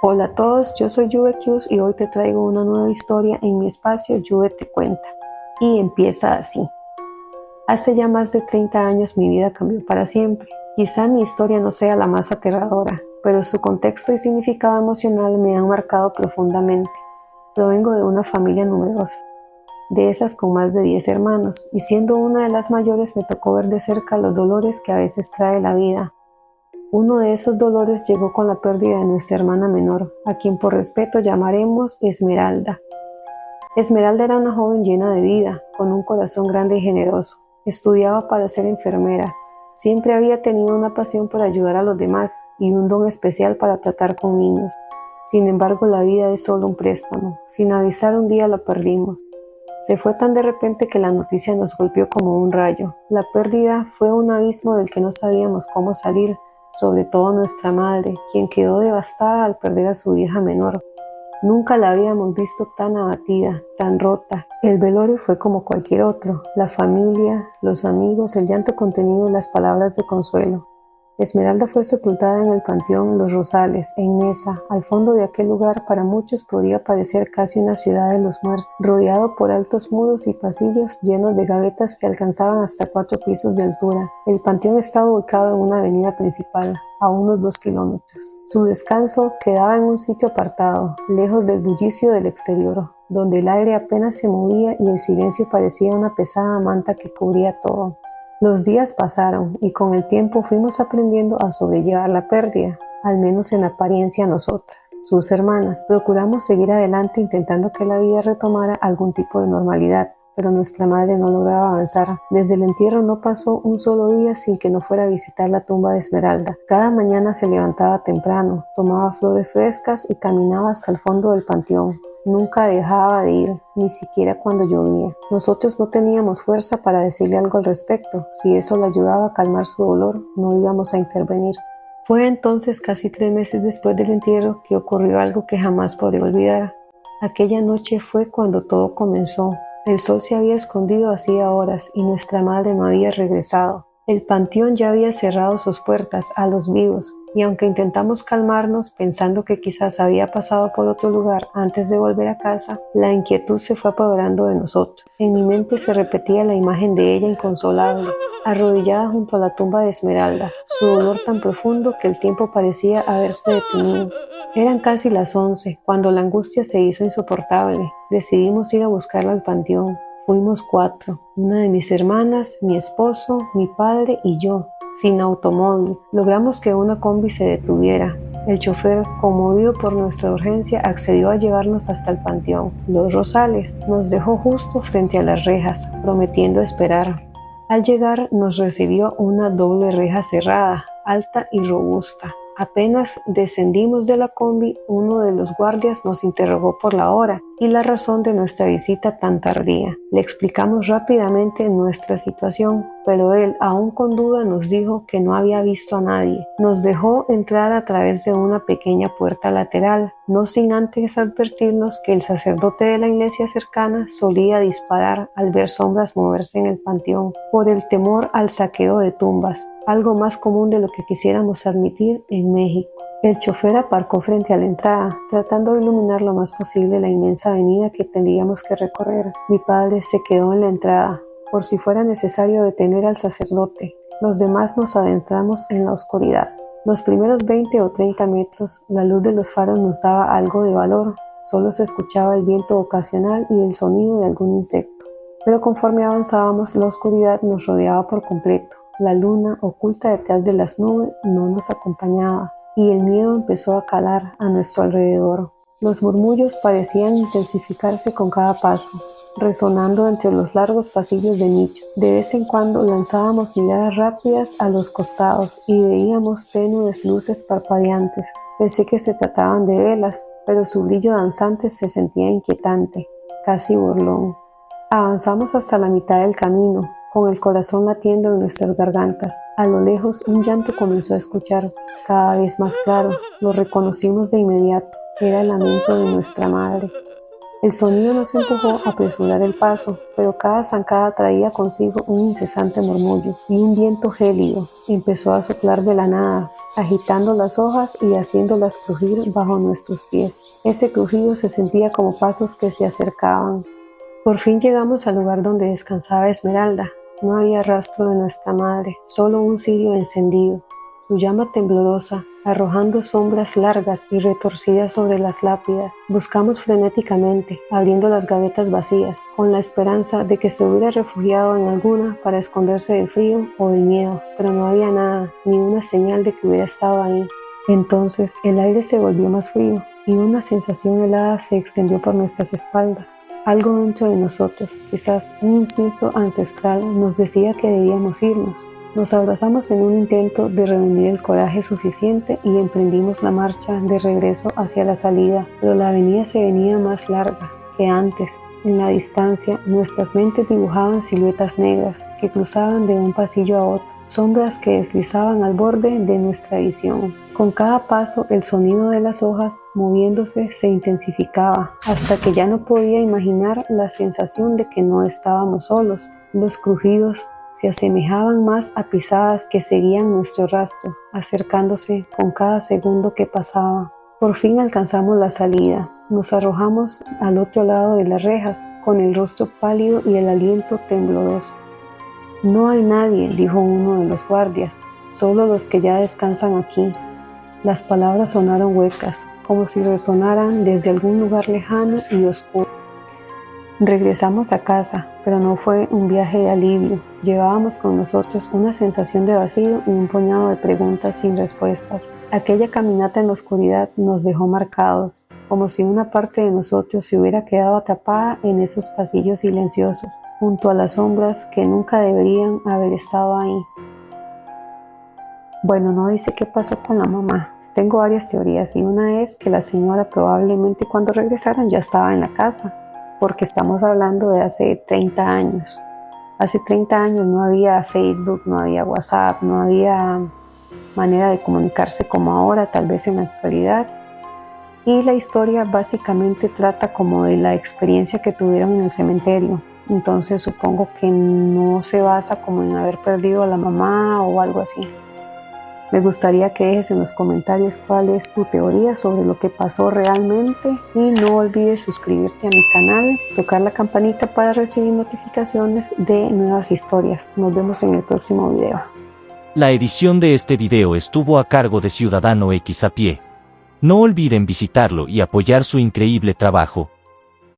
Hola a todos, yo soy Juvekius y hoy te traigo una nueva historia en mi espacio Juve te cuenta. Y empieza así. Hace ya más de 30 años mi vida cambió para siempre. Quizá mi historia no sea la más aterradora, pero su contexto y significado emocional me han marcado profundamente. Provengo de una familia numerosa, de esas con más de 10 hermanos, y siendo una de las mayores me tocó ver de cerca los dolores que a veces trae la vida. Uno de esos dolores llegó con la pérdida de nuestra hermana menor, a quien por respeto llamaremos Esmeralda. Esmeralda era una joven llena de vida, con un corazón grande y generoso. Estudiaba para ser enfermera. Siempre había tenido una pasión por ayudar a los demás y un don especial para tratar con niños. Sin embargo, la vida es solo un préstamo. Sin avisar, un día la perdimos. Se fue tan de repente que la noticia nos golpeó como un rayo. La pérdida fue un abismo del que no sabíamos cómo salir, sobre todo nuestra madre, quien quedó devastada al perder a su hija menor. Nunca la habíamos visto tan abatida, tan rota. El velorio fue como cualquier otro, la familia, los amigos, el llanto contenido y las palabras de consuelo. Esmeralda fue sepultada en el Panteón Los Rosales, en Neza. Al fondo de aquel lugar para muchos podría parecer casi una ciudad de los muertos, rodeado por altos muros y pasillos llenos de gavetas que alcanzaban hasta 4 pisos de altura. El panteón estaba ubicado en una avenida principal, a unos 2 kilómetros. Su descanso quedaba en un sitio apartado, lejos del bullicio del exterior, donde el aire apenas se movía y el silencio parecía una pesada manta que cubría todo. Los días pasaron y con el tiempo fuimos aprendiendo a sobrellevar la pérdida, al menos en apariencia nosotras, sus hermanas. Procuramos seguir adelante intentando que la vida retomara algún tipo de normalidad, pero nuestra madre no lograba avanzar. Desde el entierro no pasó un solo día sin que no fuera a visitar la tumba de Esmeralda. Cada mañana se levantaba temprano, tomaba flores frescas y caminaba hasta el fondo del panteón. Nunca dejaba de ir, ni siquiera cuando llovía. Nosotros no teníamos fuerza para decirle algo al respecto. Si eso le ayudaba a calmar su dolor, no íbamos a intervenir. Fue entonces casi 3 meses después del entierro que ocurrió algo que jamás podré olvidar. Aquella noche fue cuando todo comenzó. El sol se había escondido hacía horas y nuestra madre no había regresado. El panteón ya había cerrado sus puertas a los vivos, y aunque intentamos calmarnos pensando que quizás había pasado por otro lugar antes de volver a casa, la inquietud se fue apoderando de nosotros. En mi mente se repetía la imagen de ella inconsolable, arrodillada junto a la tumba de Esmeralda, su dolor tan profundo que el tiempo parecía haberse detenido. Eran casi las 11, cuando la angustia se hizo insoportable. Decidimos ir a buscarla al panteón. Fuimos 4, una de mis hermanas, mi esposo, mi padre y yo, sin automóvil. Logramos que una combi se detuviera. El chofer, conmovido por nuestra urgencia, accedió a llevarnos hasta el panteón Los Rosales. Nos dejó justo frente a las rejas, prometiendo esperar. Al llegar nos recibió una doble reja cerrada, alta y robusta. Apenas descendimos de la combi, uno de los guardias nos interrogó por la hora y la razón de nuestra visita tan tardía. Le explicamos rápidamente nuestra situación, pero él, aún con duda, nos dijo que no había visto a nadie. Nos dejó entrar a través de una pequeña puerta lateral, no sin antes advertirnos que el sacerdote de la iglesia cercana solía disparar al ver sombras moverse en el panteón, por el temor al saqueo de tumbas, algo más común de lo que quisiéramos admitir en México. El chofer aparcó frente a la entrada, tratando de iluminar lo más posible la inmensa avenida que tendríamos que recorrer. Mi padre se quedó en la entrada, por si fuera necesario detener al sacerdote. Los demás nos adentramos en la oscuridad. Los primeros 20 o 30 metros, la luz de los faros nos daba algo de valor. Solo se escuchaba el viento ocasional y el sonido de algún insecto. Pero conforme avanzábamos, la oscuridad nos rodeaba por completo. La luna, oculta detrás de las nubes, no nos acompañaba, y el miedo empezó a calar a nuestro alrededor. Los murmullos parecían intensificarse con cada paso, resonando entre los largos pasillos de nicho. De vez en cuando lanzábamos miradas rápidas a los costados y veíamos tenues luces parpadeantes. Pensé que se trataban de velas, pero su brillo danzante se sentía inquietante, casi burlón. Avanzamos hasta la mitad del camino, con el corazón latiendo en nuestras gargantas. A lo lejos un llanto comenzó a escucharse, cada vez más claro. Lo reconocimos de inmediato. Era el lamento de nuestra madre. El sonido nos empujó a apresurar el paso, pero cada zancada traía consigo un incesante murmullo, y un viento gélido empezó a soplar de la nada, agitando las hojas y haciéndolas crujir bajo nuestros pies. Ese crujido se sentía como pasos que se acercaban. Por fin llegamos al lugar donde descansaba Esmeralda. No había rastro de nuestra madre, solo un cirio encendido, su llama temblorosa, arrojando sombras largas y retorcidas sobre las lápidas. Buscamos frenéticamente, abriendo las gavetas vacías, con la esperanza de que se hubiera refugiado en alguna para esconderse del frío o del miedo, pero no había nada, ni una señal de que hubiera estado ahí. Entonces el aire se volvió más frío y una sensación helada se extendió por nuestras espaldas. Algo dentro de nosotros, quizás un instinto ancestral, nos decía que debíamos irnos. Nos abrazamos en un intento de reunir el coraje suficiente y emprendimos la marcha de regreso hacia la salida, pero la avenida se venía más larga que antes. En la distancia, nuestras mentes dibujaban siluetas negras que cruzaban de un pasillo a otro, sombras que deslizaban al borde de nuestra visión. Con cada paso, el sonido de las hojas moviéndose se intensificaba, hasta que ya no podía imaginar la sensación de que no estábamos solos. Los crujidos se asemejaban más a pisadas que seguían nuestro rastro, acercándose con cada segundo que pasaba. Por fin alcanzamos la salida. Nos arrojamos al otro lado de las rejas, con el rostro pálido y el aliento tembloroso. «No hay nadie», dijo uno de los guardias, «solo los que ya descansan aquí». Las palabras sonaron huecas, como si resonaran desde algún lugar lejano y oscuro. Regresamos a casa, pero no fue un viaje de alivio. Llevábamos con nosotros una sensación de vacío y un puñado de preguntas sin respuestas. Aquella caminata en la oscuridad nos dejó marcados, como si una parte de nosotros se hubiera quedado atrapada en esos pasillos silenciosos, junto a las sombras que nunca deberían haber estado ahí. Bueno, no dice qué pasó con la mamá. Tengo varias teorías y una es que la señora probablemente cuando regresaron ya estaba en la casa, porque estamos hablando de hace 30 años. Hace 30 años no había Facebook, no había WhatsApp, no había manera de comunicarse como ahora, tal vez en la actualidad. Y la historia básicamente trata como de la experiencia que tuvieron en el cementerio. Entonces supongo que no se basa como en haber perdido a la mamá o algo así. Me gustaría que dejes en los comentarios cuál es tu teoría sobre lo que pasó realmente y no olvides suscribirte a mi canal, tocar la campanita para recibir notificaciones de nuevas historias. Nos vemos en el próximo video. La edición de este video estuvo a cargo de Ciudadano X a pie. No olviden visitarlo y apoyar su increíble trabajo.